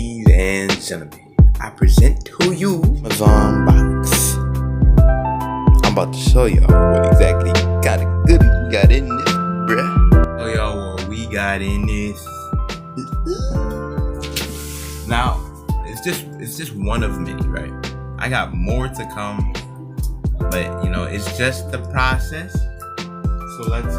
Ladies and gentlemen, I present to you Amazon box. I'm about to show y'all what exactly got a goodie we got in this, bruh. Oh y'all, what we got in this. Now, it's just one of many, right? I got more to come, but you know, it's just the process. So let's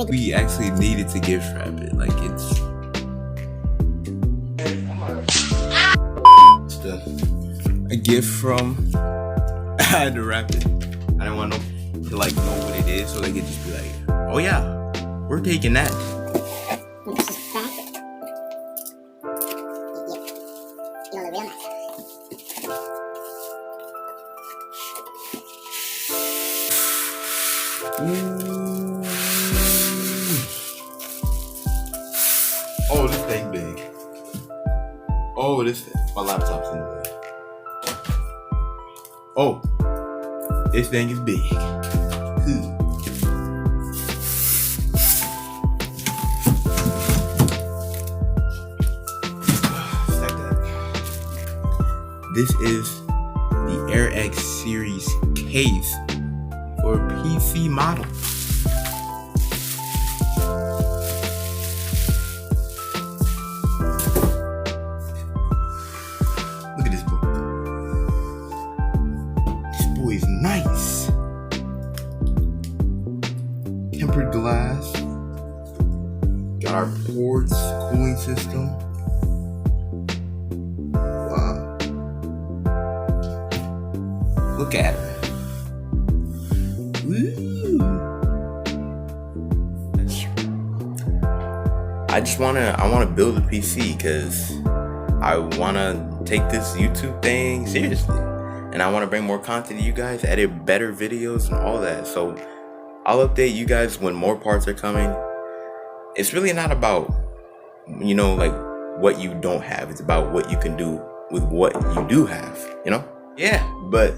we actually needed to gift wrap it. Like it's stuff. A gift from I had to wrap it. I didn't want them to like know what it is, so they could just be like, oh yeah, we're taking that. Oh, this thing big. Oh, my laptop's in the way. Oh, this thing is big. Stack that. This is the Air X series case for PC model. Look at this book. This boy is nice. Tempered glass. Got our ports, cooling system. Wow. Look at her. Woo. I wanna build a PC because I wanna take this YouTube thing seriously, and I want to bring more content to you guys, edit better videos and all that. So I'll update you guys when more parts are coming. It's really not about, you know, like what you don't have. It's about what you can do with what you do have, you know? Yeah, but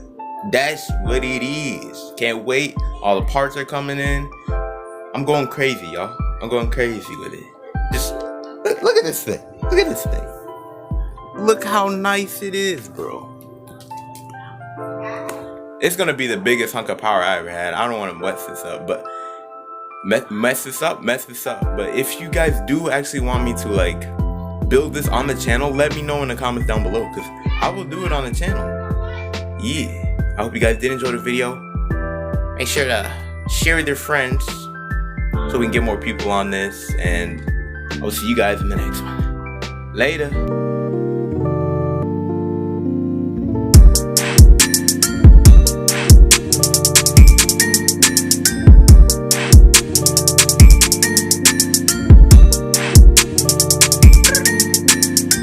that's what it is. Can't wait. All the parts are coming in. I'm going crazy, y'all. I'm going crazy with it. Just look at this thing. Look at this thing. Look how nice it is, bro. It's gonna be the biggest hunk of power I ever had. I don't want to mess this up, but mess this up. But if you guys do actually want me to like build this on the channel, let me know in the comments down below, because I will do it on the channel. Yeah. I hope you guys did enjoy the video. Make sure to share with your friends so we can get more people on this, and I'll see you guys in the next one. Later.